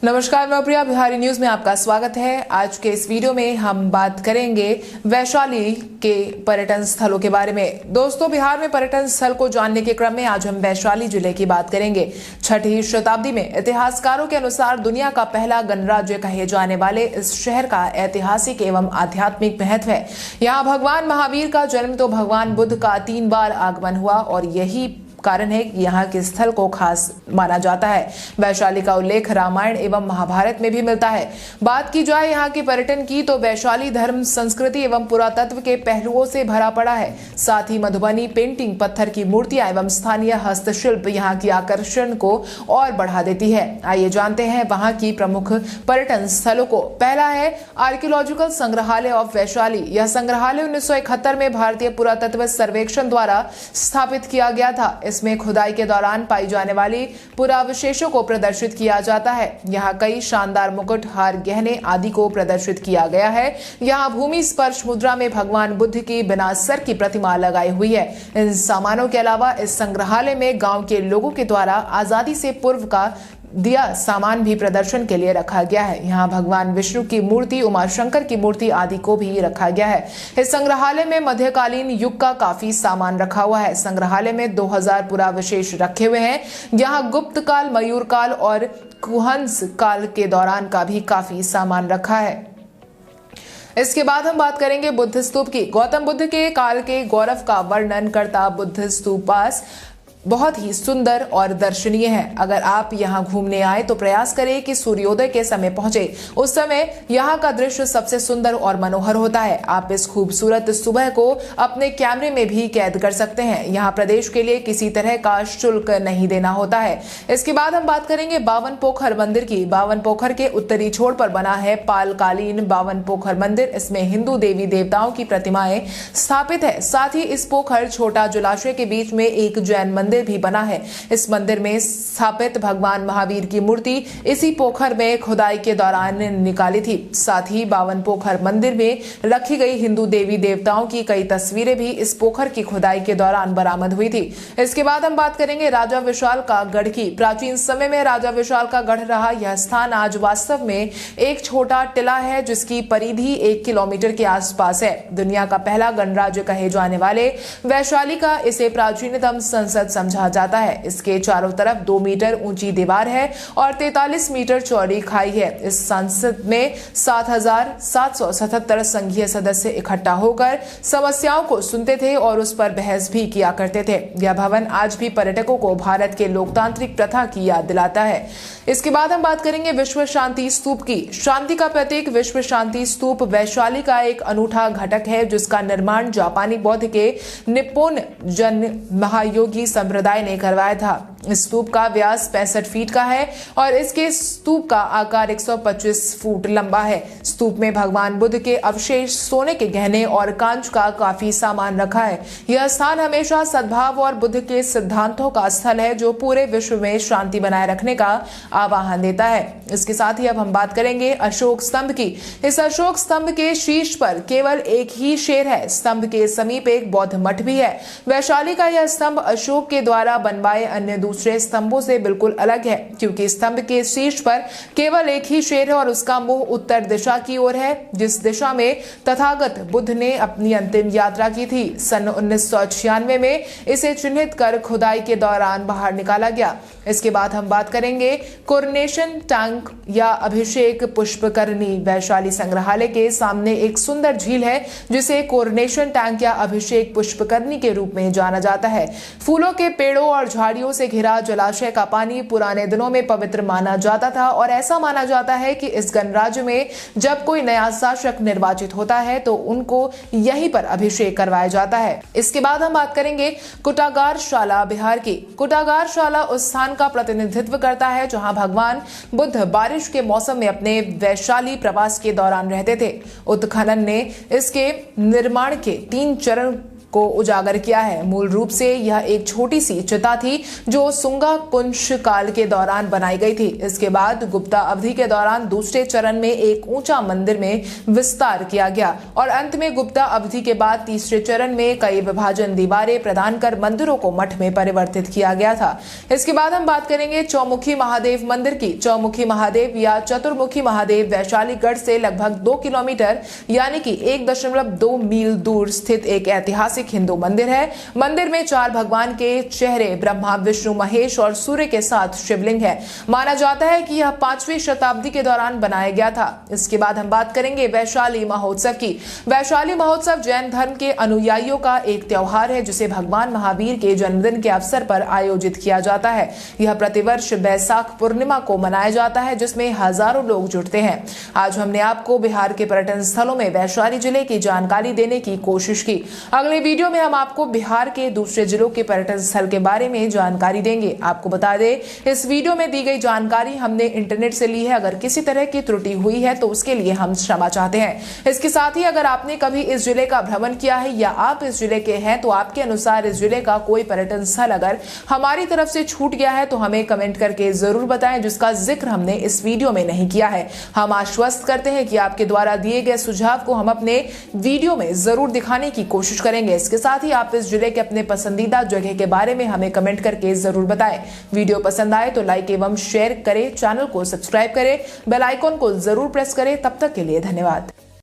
नमस्कार, मैं प्रिया, बिहारी न्यूज में आपका स्वागत है। आज के इस वीडियो में हम बात करेंगे वैशाली के पर्यटन स्थलों के बारे में। दोस्तों, बिहार में पर्यटन स्थल को जानने के क्रम में आज हम वैशाली जिले की बात करेंगे। 6वीं शताब्दी में इतिहासकारों के अनुसार दुनिया का पहला गणराज्य कहे जाने वाले इस शहर का ऐतिहासिक एवं आध्यात्मिक महत्व है। यहाँ भगवान महावीर का जन्म तो भगवान बुद्ध का 3 बार आगमन हुआ और यही कारण है कि यहाँ के स्थल को खास माना जाता है। वैशाली का उल्लेख रामायण एवं महाभारत में भी मिलता है। बात की जाए यहाँ के पर्यटन की तो वैशाली धर्म, संस्कृति एवं पुरातत्व के पहलुओं से भरा पड़ा है। साथ ही मधुबनी पेंटिंग, पत्थर की मूर्तियां एवं स्थानीय हस्तशिल्प यहाँ की आकर्षण को और बढ़ा देती है। आइए जानते हैं वहाँ की प्रमुख पर्यटन स्थलों को। पहला है आर्कियोलॉजिकल संग्रहालय ऑफ वैशाली। यह संग्रहालय 1971 में भारतीय पुरातत्व सर्वेक्षण द्वारा स्थापित किया गया था। इसमें खुदाई के दौरान पाई जाने वाली पुरावशेषों को प्रदर्शित किया जाता है। यहाँ कई शानदार मुकुट, हार, गहने आदि को प्रदर्शित किया गया है। यहाँ भूमि स्पर्श मुद्रा में भगवान बुद्ध की बिना सर की प्रतिमा लगाई हुई है। इन सामानों के अलावा इस संग्रहालय में गांव के लोगों के द्वारा आजादी से पूर्व का दिया सामान भी प्रदर्शन के लिए रखा गया है। यहाँ भगवान विष्णु की मूर्ति, उमा शंकर की मूर्ति आदि को भी रखा गया है। इस संग्रहालय में मध्यकालीन युग का काफी सामान रखा हुआ है। संग्रहालय में 2000 पुरावशेष रखे हुए हैं। यहाँ गुप्त काल, मयूर काल और कुहंस काल के दौरान का भी काफी सामान रखा है। इसके बाद हम बात करेंगे बुद्ध स्तूप की। गौतम बुद्ध के काल के गौरव का वर्णन करता बुद्ध स्तूपास बहुत ही सुंदर और दर्शनीय है। अगर आप यहाँ घूमने आए तो प्रयास करें कि सूर्योदय के समय पहुंचे। उस समय यहाँ का दृश्य सबसे सुंदर और मनोहर होता है। आप इस खूबसूरत सुबह को अपने कैमरे में भी कैद कर सकते हैं। यहाँ प्रदेश के लिए किसी तरह का शुल्क नहीं देना होता है। इसके बाद हम बात करेंगे बावन पोखर मंदिर की। बावन पोखर के उत्तरी छोर पर बना है पालकालीन बावन पोखर मंदिर। इसमें हिंदू देवी देवताओं की प्रतिमाएं स्थापित है। साथ ही इस पोखर छोटा जलाशय के बीच में एक जैन मंदिर भी बना है। इस मंदिर में स्थापित भगवान महावीर की मूर्ति इसी पोखर में खुदाई के दौरान निकाली थी। साथ ही बावन पोखर मंदिर में रखी गई हिंदू देवी देवताओं की कई तस्वीरें भी इस पोखर की खुदाई के दौरान बरामद हुई थी। इसके बाद हम बात करेंगे राजा विशाल का गढ़ की। प्राचीन समय में राजा विशाल का गढ़ रहा यह स्थान आज वास्तव में एक छोटा टिला है, जिसकी परिधि 1 किलोमीटर के आसपास है। दुनिया का पहला गणराज्य कहे जाने वाले वैशाली का इसे प्राचीनतम संसद समझा जाता है। इसके चारों तरफ 2 मीटर ऊंची दीवार है और 43 मीटर चौड़ी खाई है। इस संसद में 7777 संघीय सदस्य इकट्ठा होकर समस्याओं को सुनते थे और उस पर बहस भी किया करते थे। यह भवन आज भी पर्यटकों को भारत के लोकतांत्रिक प्रथा की याद दिलाता है। इसके बाद हम बात करेंगे विश्व शांति स्तूप की। शांति का प्रतीक विश्व शांति स्तूप वैशाली का एक अनूठा घटक है, जिसका निर्माण जापानी बौद्ध के निप्पोन जन महायोगी संप्रदाय ने करवाया था। स्तूप का व्यास 65 फीट का है और इसके स्तूप का आकार 125 फुट लंबा है। स्तूप में भगवान बुद्ध के अवशेष, सोने के गहने और कांच का काफी सामान रखा है। यह स्थान हमेशा सद्भाव और बुद्ध के सिद्धांतों का स्थल है, जो पूरे विश्व में शांति बनाए रखने का आह्वान देता है। इसके साथ ही अब हम बात करेंगे अशोक स्तंभ की। इस अशोक स्तंभ के शीर्ष पर केवल एक ही शेर है। स्तंभ के समीप एक बौद्ध मठ भी है। वैशाली का यह स्तंभ अशोक के द्वारा बनवाए अन्य दूसरे स्तंभों से बिल्कुल अलग है, क्योंकि स्तंभ के शीर्ष पर केवल एक ही शेर है और उसका मुंह उत्तर दिशा की ओर है, जिस दिशा में तथागत बुद्ध ने अपनी अंतिम यात्रा की थी। सन 1996 में इसे चिन्हित कर खुदाई के दौरान बाहर निकाला गया। इसके बाद हम बात करेंगे कोरोनेशन टैंक या अभिषेक पुष्पकरणी। वैशाली संग्रहालय के सामने एक सुंदर झील है, जिसे कोरोनेशन टैंक या अभिषेक पुष्पकरणी के रूप में जाना जाता है। फूलों के पेड़ों और झाड़ियों से घिरा जलाशय का पानी पुराने दिनों में पवित्र माना जाता था और ऐसा माना जाता है कि इस गणराज्य में जब कोई नया शासक निर्वाचित होता है तो उनको यहीं पर अभिषेक करवाया जाता है। इसके बाद हम बात करेंगे कुटागार शाला बिहार की। कुटागार शाला उस स्थान का प्रतिनिधित्व करता है जहां भगवान बुद्ध बारिश के मौसम में अपने वैशाली प्रवास के दौरान रहते थे। उत्खनन ने इसके निर्माण के 3 चरण को उजागर किया है। मूल रूप से यह एक छोटी सी चिता थी जो सुंगा कुंश काल के दौरान बनाई गई थी। इसके बाद गुप्ता अवधि के दौरान दूसरे चरण में एक ऊंचा मंदिर में विस्तार किया गया और अंत में गुप्ता अवधि के बाद तीसरे चरण में कई विभाजन दीवारें प्रदान कर मंदिरों को मठ में परिवर्तित किया गया था। इसके बाद हम बात करेंगे चौमुखी महादेव मंदिर की। चौमुखी महादेव या चतुर्मुखी महादेव वैशालीगढ़ से लगभग 2 किलोमीटर यानी कि 1.2 मील दूर स्थित एक ऐतिहासिक हिंदू मंदिर है। मंदिर में 4 भगवान के चेहरे ब्रह्मा, विष्णु, महेश और सूर्य के साथ शिवलिंग है। माना जाता है कि यह 5वीं शताब्दी के दौरान बनाया गया था। इसके बाद हम बात करेंगे वैशाली महोत्सव की। वैशाली महोत्सव जैन धर्म के अनुयायियों का एक त्योहार है जिसे भगवान महावीर के जन्मदिन के अवसर पर आयोजित किया जाता है। यह प्रतिवर्ष बैसाख पूर्णिमा को मनाया जाता है जिसमें हजारों लोग जुटते हैं। आज हमने आपको बिहार के पर्यटन स्थलों में वैशाली जिले की जानकारी देने की कोशिश की। अगले वीडियो में हम आपको बिहार के दूसरे जिलों के पर्यटन स्थल के बारे में जानकारी देंगे। आपको बता दें, इस वीडियो में दी गई जानकारी हमने इंटरनेट से ली है। अगर किसी तरह की त्रुटि हुई है तो उसके लिए हम क्षमा चाहते हैं। इसके साथ ही अगर आपने कभी इस जिले का भ्रमण किया है या आप इस जिले के हैं तो आपके अनुसार इस जिले का कोई पर्यटन स्थल अगर हमारी तरफ से छूट गया है तो हमें कमेंट करके जरूर बताएं, जिसका जिक्र हमने इस वीडियो में नहीं किया है। हम आश्वस्त करते हैं कि आपके द्वारा दिए गए सुझाव को हम अपने वीडियो में जरूर दिखाने की कोशिश करेंगे। इसके साथ ही आप इस जिले के अपने पसंदीदा जगह के बारे में हमें कमेंट करके जरूर बताएं। वीडियो पसंद आए तो लाइक एवं शेयर करें, चैनल को सब्सक्राइब करें, बेल आइकॉन को जरूर प्रेस करें। तब तक के लिए धन्यवाद।